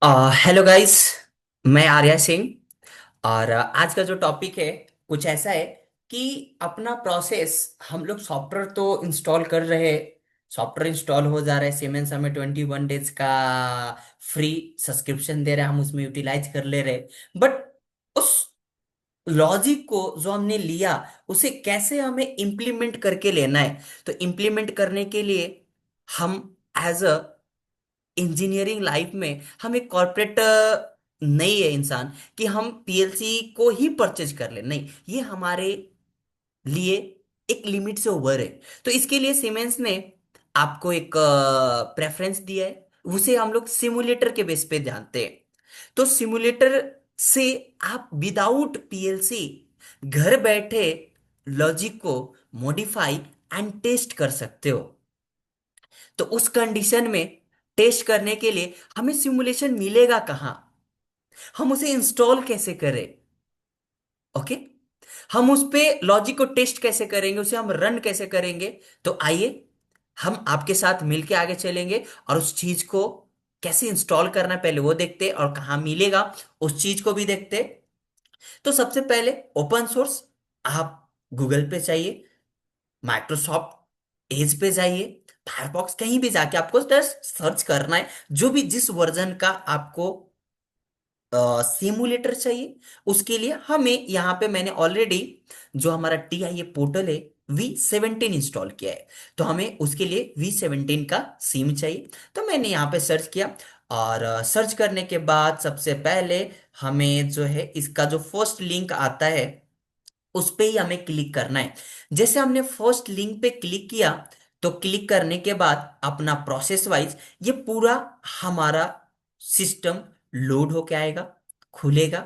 Hello guys. मैं आर्या सिंह। और आज का जो टॉपिक है कुछ ऐसा है कि अपना प्रोसेस हम लोग सॉफ्टवेयर तो इंस्टॉल कर रहे हैं। सॉफ्टवेयर इंस्टॉल हो जा रहा है, सीमेंस हमें 21 डेज का फ्री सब्सक्रिप्शन दे रहा है, हम उसमें यूटिलाइज कर ले रहे। बट उस लॉजिक को जो हमने लिया उसे कैसे हमें इम्प्लीमेंट करके लेना है। तो इम्प्लीमेंट करने के लिए हम एज अ इंजीनियरिंग लाइफ में हम एक कॉर्पोरेट नहीं है इंसान कि हम पीएलसी को ही परचेज कर ले, नहीं, ये हमारे लिए एक लिमिट से ओवर है। तो इसके लिए सीमेंस ने आपको एक प्रेफरेंस दिया है, उसे हम लोग सिमुलेटर के बेस पे जानते हैं। तो सिमुलेटर से आप विदाउट पीएलसी घर बैठे लॉजिक को मॉडिफाई एंड टेस्ट कर सकते हो। तो उस कंडीशन में टेस्ट करने के लिए हमें सिमुलेशन मिलेगा कहाँ, हम उसे इंस्टॉल कैसे करें। ओके, हम उस पे लॉजिक को टेस्ट कैसे करेंगे, उसे हम रन कैसे करेंगे। तो आइए हम आपके साथ मिलके आगे चलेंगे और उस चीज को कैसे इंस्टॉल करना है पहले वो देखते हैं, और कहाँ मिलेगा उस चीज को भी देखते हैं। तो सबसे पहले ओपन सोर्स, आप गूगल पे जाइए, माइक्रोसॉफ्ट एज पे जाइए, फायरफॉक्स कहीं भी जाके आपको जस्ट सर्च करना है जो भी जिस वर्जन का आपको सिमुलेटर चाहिए। उसके लिए हमें यहाँ पे मैंने ऑलरेडी जो हमारा TIA पोर्टल है V17 इंस्टॉल किया है। तो हमें उसके लिए V17 का सिम चाहिए। तो मैंने यहाँ पे सर्च किया, और सर्च करने के बाद सबसे पहले हमें जो है इसका जो फर्स्ट लिंक आता है उस पे ही हमें क्लिक करना है। जैसे हमने फर्स्ट लिंक पे क्लिक किया, तो क्लिक करने के बाद अपना प्रोसेस वाइज ये पूरा हमारा सिस्टम लोड होके आएगा, खुलेगा।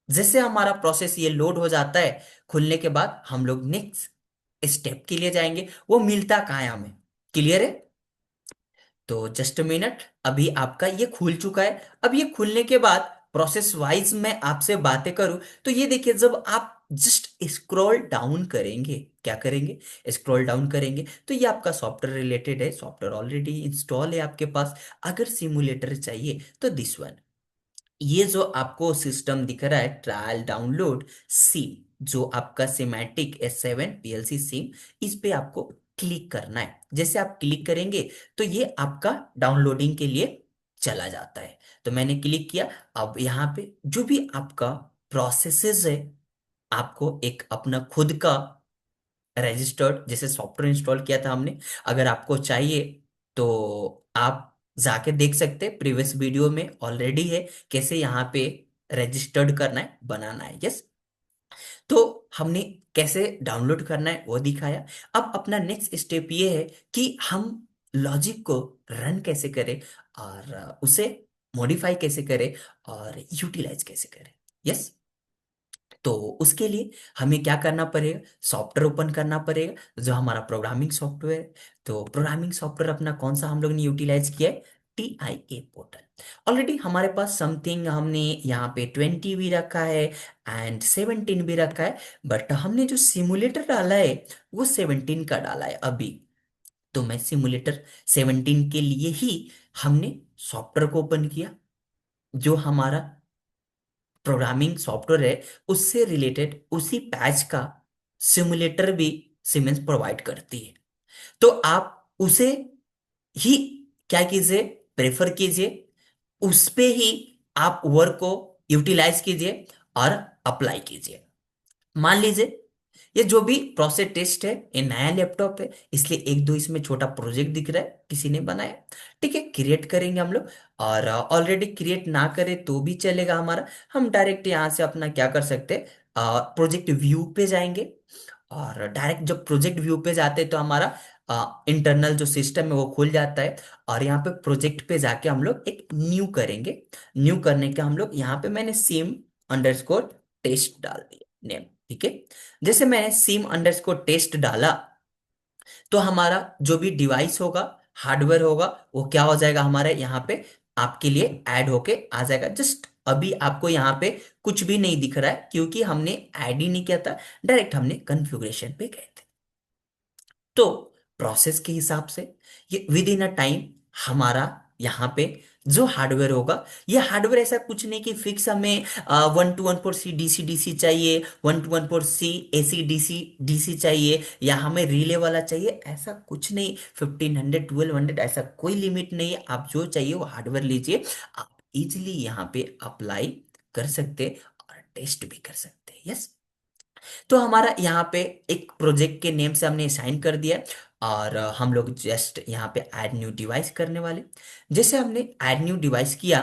जैसे हमारा प्रोसेस ये लोड हो जाता है, खुलने के बाद हम लोग नेक्स्ट स्टेप के लिए जाएंगे। वो मिलता कहाँ है हमें, क्लियर है? तो जस्ट मिनट, अभी आपका ये खुल चुका है। अब ये खुलने के बाद प्रोसेस वाइज मैं आपसे बातें करूं, तो ये देखिए, जब आप जस्ट स्क्रॉल डाउन करेंगे, क्या करेंगे, स्क्रॉल डाउन करेंगे, तो ये आपका सॉफ्टवेयर रिलेटेड है, सॉफ्टवेयर ऑलरेडी इंस्टॉल है आपके पास। अगर सिमुलेटर चाहिए तो दिस वन, ये जो आपको सिस्टम दिख रहा है ट्रायल डाउनलोड सिम, जो आपका सिमेटिक S7 PLC सिम, इस पे आपको क्लिक करना है। जैसे आप क्लिक करेंगे तो ये आपका डाउनलोडिंग के लिए चला जाता है। तो मैंने क्लिक किया। अब यहाँ पे जो भी आपका प्रोसेसेस है, आपको एक अपना खुद का रजिस्टर्ड जैसे सॉफ्टवेयर इंस्टॉल किया था हमने, अगर आपको चाहिए तो आप जाके देख सकते हैं, प्रीवियस वीडियो में ऑलरेडी है कैसे यहाँ पे रजिस्टर्ड करना है, बनाना है। यस, तो हमने कैसे डाउनलोड करना है वो दिखाया। अब अपना नेक्स्ट स्टेप ये है कि हम लॉजिक को रन कैसे करें, और उसे मॉडिफाई कैसे करें, और यूटिलाइज कैसे करें। यस, तो उसके लिए हमें क्या करना पड़ेगा, सॉफ्टवेयर ओपन करना पड़ेगा जो हमारा प्रोग्रामिंग सॉफ्टवेयर है। तो प्रोग्रामिंग सॉफ्टवेयर अपना कौन सा हम लोग ने यूटिलाइज किया है, TIA पोर्टल। ऑलरेडी हमारे पास समथिंग हमने यहाँ पे 20 भी रखा है एंड 17 भी रखा है, बट हमने जो सिमुलेटर डाला है वो 17 का डाला है अभी। तो मैं सिमुलेटर 17 के लिए ही हमने सॉफ्टवेयर को ओपन किया। जो हमारा प्रोग्रामिंग सॉफ्टवेयर है उससे रिलेटेड उसी पैच का सिमुलेटर भी सीमेंस प्रोवाइड करती है। तो आप उसे ही क्या कीजिए, प्रेफर कीजिए, उस पे ही आप वर्क को यूटिलाइज कीजिए और अप्लाई कीजिए। मान लीजिए ये जो भी प्रोसेस टेस्ट है, ये नया लैपटॉप है इसलिए एक दो इसमें छोटा प्रोजेक्ट दिख रहा है, किसी ने बनाया। ठीक है, क्रिएट करेंगे हम लोग। और ऑलरेडी क्रिएट ना करें तो भी चलेगा हमारा, हम डायरेक्ट यहाँ से अपना क्या कर सकते हैं, प्रोजेक्ट व्यू पे जाएंगे। और डायरेक्ट जब प्रोजेक्ट व्यू पे जाते हैं तो हमारा इंटरनल जो सिस्टम है वो खुल जाता है। और यहाँ पे प्रोजेक्ट पे जाके हम लोग एक न्यू करेंगे। न्यू करने का हम लोग यहाँ पे मैंने सिम अंडरस्कोर टेस्ट डाल दिया नेम। ठीक है, जैसे मैंने सिम अंडरस्कोर टेस्ट डाला, तो हमारा जो भी डिवाइस होगा, हार्डवेयर होगा, वो क्या हो जाएगा हमारे यहाँ पे आपके लिए ऐड होके आ जाएगा। जस्ट अभी आपको यहाँ पे कुछ भी नहीं दिख रहा है क्योंकि हमने ऐड ही नहीं किया था, डायरेक्ट हमने कॉन्फ़िगरेशन पे गए थे। तो प्रोसेस के हिसाब से ये विद इन अ टाइम हमारा यहाँ पे जो हार्डवेयर होगा, ये हार्डवेयर ऐसा कुछ नहीं कि फिक्स हमें 1 to 1 port C DC DC चाहिए, 1 to 1 port C AC DC DC चाहिए, या हमें रिले वाला चाहिए, ऐसा कुछ नहीं। 1500 1200 ऐसा कोई लिमिट नहीं है, आप जो चाहिए वो हार्डवेयर लीजिए। आप इजिली यहाँ पे अप्लाई कर सकते और टेस्ट भी कर सकते। यस। तो हमारा यहाँ पे एक प्रोजेक्ट के नेम से हमने साइन कर दिया है, और हम लोग जस्ट यहाँ पे ऐड न्यू डिवाइस करने वाले। जैसे हमने ऐड न्यू डिवाइस किया,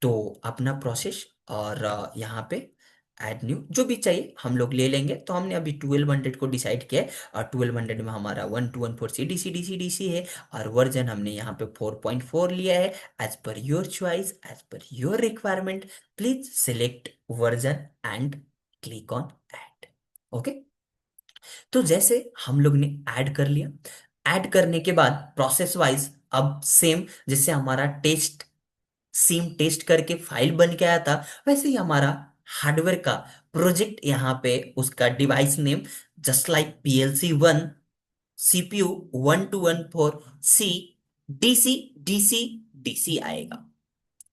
तो अपना प्रोसेस और यहाँ पे ऐड न्यू जो भी चाहिए हम लोग ले लेंगे। तो हमने अभी 1200 को डिसाइड किया है, और 1200 में हमारा 1 to 1 port C DC DC DC है, और वर्जन हमने यहाँ पे 4.4 लिया है। As per your choice, as per your requirement, please select version and click on add. Okay. तो जैसे हम लोग ने ऐड कर लिया, ऐड करने के बाद प्रोसेस वाइज अब सेम जैसे हमारा टेस्ट सिम टेस्ट करके फाइल बन के आया था, वैसे ही हमारा हार्डवेयर का प्रोजेक्ट यहाँ पे उसका device name just like PLC 1 CPU 1 to 1 4 C DC DC DC आएगा।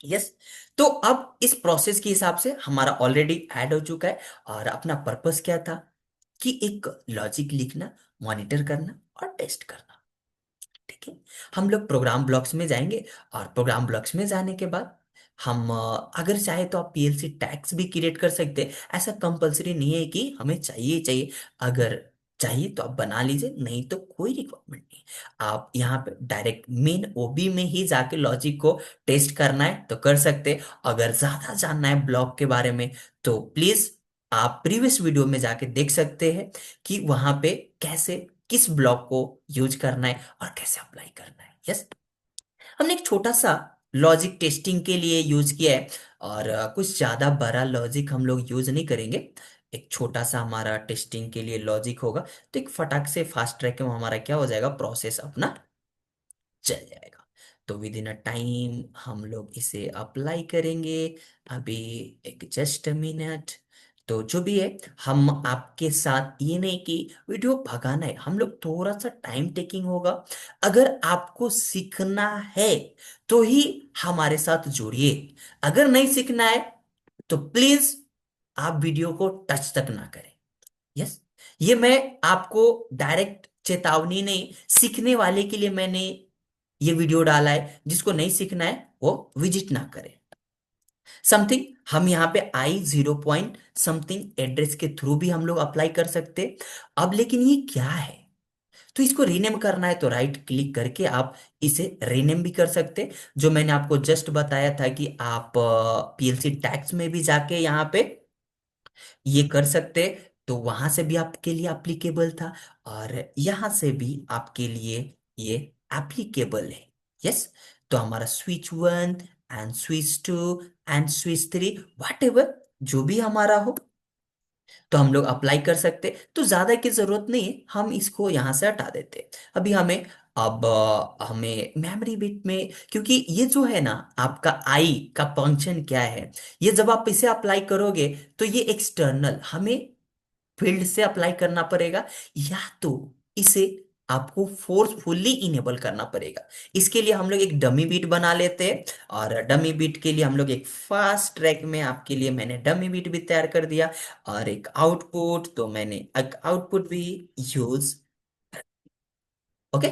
यस। तो अब इस प्रोसेस के हिसाब से हमारा ऑलरेडी ऐड हो चुका है, और अपना पर्पस क्या था कि एक लॉजिक लिखना, मॉनिटर करना और टेस्ट करना। ठीक है। हम लोग प्रोग्राम ब्लॉक्स में जाएंगे, और प्रोग्राम ब्लॉक्स में जाने के बाद हम अगर चाहे तो आप PLC टैग्स भी क्रिएट कर सकते हैं। ऐसा कंपलसरी नहीं है कि हमें चाहिए ही चाहिए। अगर चाहिए तो आप बना लीजिए, नहीं तो कोई रिक्वायरमेंट नहीं। आप यहाँ पे डायरेक्ट मेन ओबी में ही जाके लॉजिक को टेस्ट करना है तो कर सकते हैं। अगर ज्यादा जानना है ब्लॉक के बारे में, तो प्लीज आप प्रीवियस वीडियो में जाके देख सकते हैं कि वहां पे कैसे किस ब्लॉक को यूज करना है और कैसे अप्लाई करना है। यस। हमने एक छोटा सा लॉजिक टेस्टिंग के लिए यूज किया है, और कुछ ज्यादा बड़ा लॉजिक हम लोग यूज नहीं करेंगे। एक छोटा सा हमारा टेस्टिंग के लिए लॉजिक होगा, तो एक फटाक से फास्ट ट्रैक में हमारा क्या हो जाएगा, प्रोसेस अपना चल जाएगा। तो विद इन अ टाइम हम लोग इसे अप्लाई करेंगे। अभी एक जस्ट मिनट। तो जो भी है, हम आपके साथ ये नहीं कि वीडियो भगाना है, हम लोग थोड़ा सा टाइम टेकिंग होगा। अगर आपको सीखना है तो ही हमारे साथ जुड़िए। अगर नहीं सीखना है तो प्लीज आप वीडियो को टच तक ना करें। यस। ये मैं आपको डायरेक्ट चेतावनी नहीं, सीखने वाले के लिए मैंने ये वीडियो डाला है। जिसको नहीं सीखना है वो विजिट ना करे। समथिंग हम यहाँ पे I 0 पॉइंट समथिंग एड्रेस के थ्रू भी हम लोग अप्लाई कर सकते। अब लेकिन ये क्या है, तो इसको रीनेम करना है तो राइट क्लिक करके आप इसे रीनेम भी कर सकते। जो मैंने आपको जस्ट बताया था कि आप PLC टैक्स में भी जाके यहाँ पे ये कर सकते, तो वहां से भी आपके लिए एप्लीकेबल था, और यहां से भी आपके लिए ये एप्लीकेबल है। यस। तो हमारा switch 1 and switch 2 and switch 3, what ever जो भी हमारा हो, तो हम लोग अप्लाई कर सकते। तो ज्यादा की जरूरत नहीं है, हम इसको यहां से हटा देते। अभी हमें अब हमें मेमोरी बिट में, क्योंकि ये जो है ना आपका आई का फंक्शन क्या है, ये जब आप इसे अप्लाई करोगे तो ये एक्सटर्नल हमें फील्ड से अप्लाई करना पड़ेगा, या तो इसे आपको फोर्सफुली इनेबल करना पड़ेगा। इसके लिए हम लोग एक डमी बीट बना लेते हैं, और डमी बीट के लिए हम लोग एक फास्ट ट्रैक में आपके लिए मैंने डमी बीट भी तैयार कर दिया, और एक आउटपुट, तो मैंने एक आउटपुट भी यूज। ओके।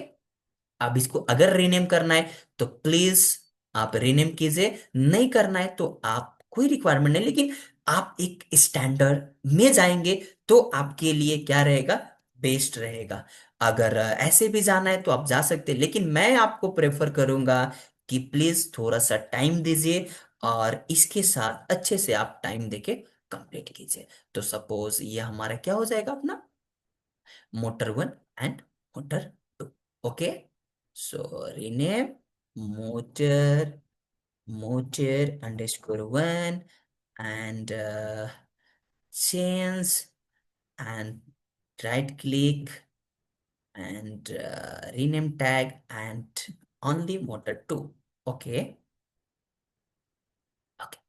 अब इसको अगर रीनेम करना है तो प्लीज आप रीनेम कीजिए, नहीं करना है तो आप कोई रिक्वायरमेंट नहीं, लेकिन आप एक स्टैंडर्ड में जाएंगे तो आपके लिए क्या रहेगा, बेस्ट रहेगा। अगर ऐसे भी जाना है तो आप जा सकते हैं, लेकिन मैं आपको प्रेफर करूंगा कि प्लीज थोड़ा सा टाइम दीजिए, और इसके साथ अच्छे से आप टाइम देके कंप्लीट कीजिए। तो सपोज ये हमारा क्या हो जाएगा, अपना motor 1 and motor 2। Okay, so rename motor motor_1, and change, and right click, and rename tag, and only motor 2। Okay, okay,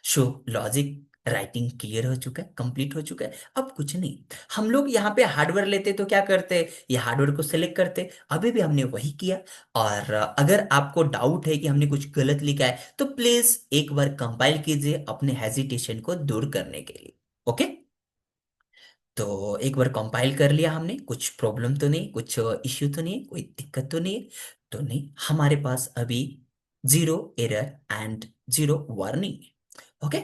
so logic writing clear हो चुका है, कंप्लीट हो चुका है। अब कुछ नहीं, हम लोग यहाँ पे हार्डवेयर लेते तो क्या करते, ये हार्डवेयर को सिलेक्ट करते। अभी भी हमने वही किया। और अगर आपको डाउट है कि हमने कुछ गलत लिखा है तो प्लीज एक बार कंपाइल कीजिए अपने हेजिटेशन को दूर करने के लिए। ओके। तो एक बार कंपाइल कर लिया हमने, कुछ प्रॉब्लम तो नहीं, कुछ इश्यू तो नहीं, कोई दिक्कत तो नहीं है। तो नहीं, हमारे पास अभी zero error and zero warning. Okay.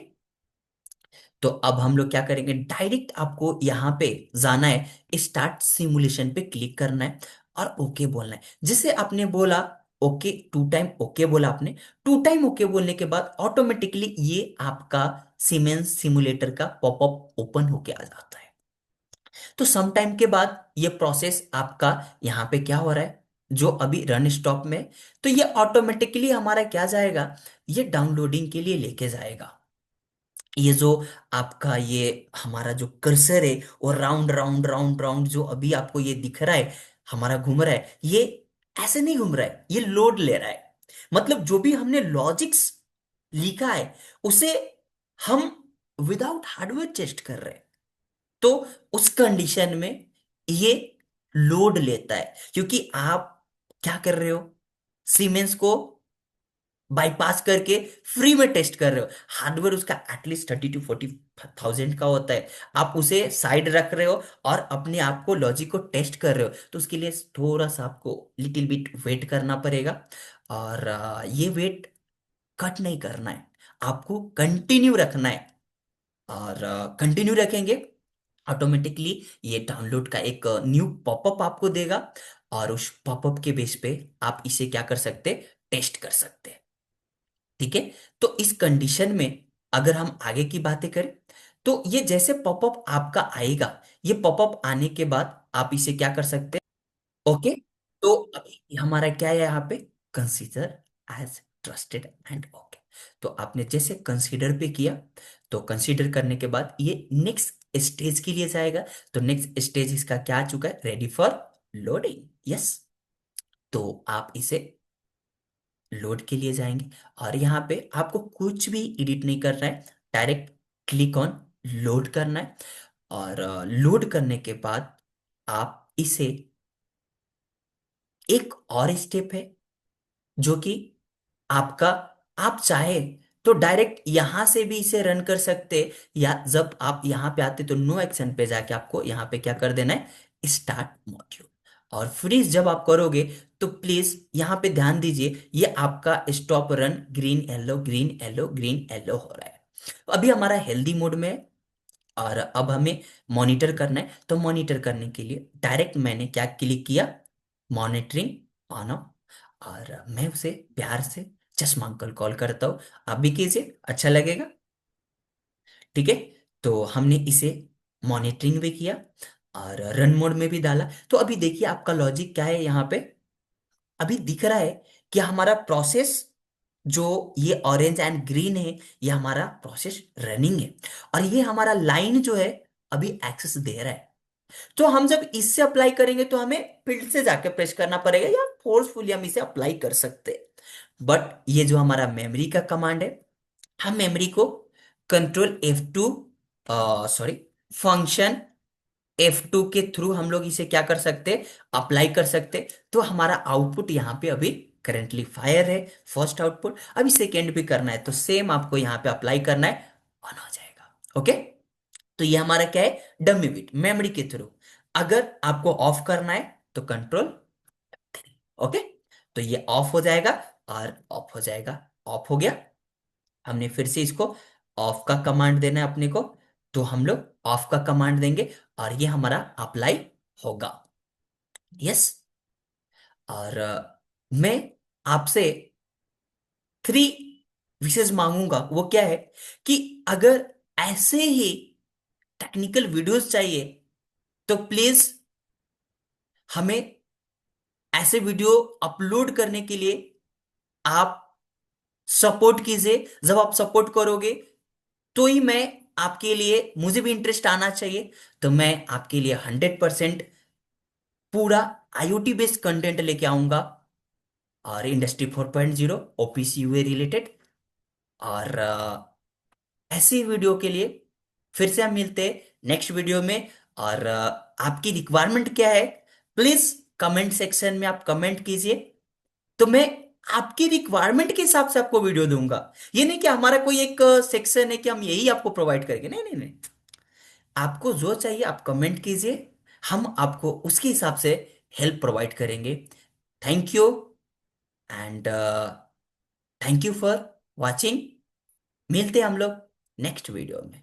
तो अब हम लोग क्या करेंगे, डायरेक्ट आपको यहाँ पे जाना है, स्टार्ट सिमुलेशन पे क्लिक करना है और ओके बोलना है। जैसे आपने बोला ओके, 2 टाइम ओके बोला आपने, 2 टाइम ओके बोलने के बाद ऑटोमेटिकली ये आपका सीमेंस सिमुलेटर का पॉपअप ओपन होके आ जाता है। तो सम टाइम के बाद ये प्रोसेस आपका यहाँ पे क्या हो रहा है, जो अभी रन स्टॉप में, तो ये ऑटोमेटिकली हमारा क्या जाएगा, ये डाउनलोडिंग के लिए लेके जाएगा। ये जो आपका ये हमारा जो कर्सर है, और राउंड राउंड राउंड राउंड जो अभी आपको ये दिख रहा है, हमारा घूम रहा है, ये ऐसे नहीं घूम रहा है, ये लोड ले रहा है। मतलब जो भी हमने लॉजिक्स लिखा है उसे हम विदाउट हार्डवेयर टेस्ट कर रहे हैं। तो उस कंडीशन में ये लोड लेता है, क्योंकि आप क्या कर रहे हो, सीमेंस को बाईपास करके फ्री में टेस्ट कर रहे हो। हार्डवेयर उसका एटलीस्ट 30 to 40 thousand का होता है, आप उसे साइड रख रहे हो और अपने आप को लॉजिक को टेस्ट कर रहे हो, तो उसके लिए थोड़ा सा आपको लिटिल बिट वेट करना पड़ेगा। और ये वेट कट नहीं करना है, आपको कंटिन्यू रखना है। और कंटिन्यू रखेंगे, ऑटोमेटिकली ये डाउनलोड का एक न्यू पॉपअप आपको देगा, और उस पॉपअप के बेस पे आप इसे क्या कर सकते, टेस्ट कर सकते हैं। ठीक है। तो इस कंडीशन में अगर हम आगे की बातें करें, तो ये जैसे पॉपअप आपका आएगा, ये पॉपअप आने के बाद आप इसे क्या कर सकते हैं। ओके। तो अभी हमारा क्या है यहाँ पे, consider as trusted and okay. तो आपने जैसे कंसीडर पे किया, तो कंसीडर करने के बाद ये नेक्स्ट स्टेज के लिए जाएगा। तो नेक्स्ट स्टेज इसका क्या आ चुका है, रेडी फॉर लोडिंग। यस। तो आप इसे लोड के लिए जाएंगे, और यहाँ पे आपको कुछ भी एडिट नहीं करना है, डायरेक्ट क्लिक ऑन लोड करना है। और लोड करने के बाद आप इसे, एक और स्टेप है जो कि आपका, आप चाहे तो डायरेक्ट यहां से भी इसे रन कर सकते, या जब आप यहां पे आते तो नो एक्शन पे जाके आपको यहां पे क्या कर देना है, स्टार्ट मॉड्यूल। और फ्रीज जब आप करोगे तो प्लीज यहां पे ध्यान दीजिए, ये आपका stop run green yellow green yellow green yellow हो रहा है। अभी हमारा हेल्दी मोड में है, और अब हमें मॉनिटर करना है। तो मॉनिटर करने के लिए डायरेक्ट मैंने क्या क्लिक किया, मॉनिटरिंग ऑन ऑफ, और मैं उसे प्यार से चश्मा अंकल कॉल करता हूं। आप भी कीजिए, अच्छा लगेगा। ठीक है। तो हमने इसे मॉनिटरिंग भी किया और रन मोड में भी डाला। तो अभी देखिए आपका लॉजिक क्या है, यहाँ पे अभी दिख रहा है कि हमारा प्रोसेस, जो ये ऑरेंज एंड ग्रीन है, ये हमारा प्रोसेस रनिंग है, और ये हमारा लाइन जो है अभी एक्सेस दे रहा है। तो हम जब इससे अप्लाई करेंगे तो हमें फील्ड से जाके प्रेस करना पड़ेगा, या फोर्सफुली हम इसे अप्लाई कर सकते हैं। बट ये जो हमारा मेमोरी का कमांड है, हम मेमोरी को control F2, sorry, function F2 के थ्रू हम लोग इसे क्या कर सकते, अप्लाई कर सकते। तो हमारा आउटपुट यहाँ पे अभी करेंटली फायर है, फर्स्ट आउटपुट। अभी सेकेंड भी करना है तो सेम आपको यहाँ पे अप्लाई करना है, ऑन हो जाएगा। ओके। तो ये हमारा क्या है, डमी बिट मेमोरी के थ्रू। अगर आपको ऑफ करना है तो कंट्रोल। ओके। तो ये ऑफ हो जाएगा और ऑफ हो जाएगा। ऑफ हो गया, हमने फिर से इसको ऑफ का कमांड देना है अपने को, तो हम लोग ऑफ का कमांड देंगे और ये हमारा अप्लाई होगा। यस। और मैं आपसे 3 विशेष मांगूंगा, वो क्या है कि अगर ऐसे ही टेक्निकल वीडियोस चाहिए तो प्लीज हमें ऐसे वीडियो अपलोड करने के लिए आप सपोर्ट कीजिए। जब आप सपोर्ट करोगे तो ही मैं आपके लिए, मुझे भी इंटरेस्ट आना चाहिए, तो मैं आपके लिए 100% पूरा आईओटी बेस्ड कंटेंट लेके आऊंगा, और इंडस्ट्री 4.0 OPC यूए रिलेटेड। और ऐसी वीडियो के लिए फिर से हम मिलते हैं नेक्स्ट वीडियो में। और आपकी रिक्वायरमेंट क्या है, प्लीज कमेंट सेक्शन में आप कमेंट कीजिए। तो मैं आपकी रिक्वायरमेंट के हिसाब से आपको वीडियो दूंगा। ये नहीं कि हमारा कोई एक सेक्शन है कि हम यही आपको प्रोवाइड करेंगे, नहीं नहीं नहीं। आपको जो चाहिए आप कमेंट कीजिए, हम आपको उसके हिसाब से हेल्प प्रोवाइड करेंगे। Thank you and thank you for watching. मिलते हैं हम लोग नेक्स्ट वीडियो में।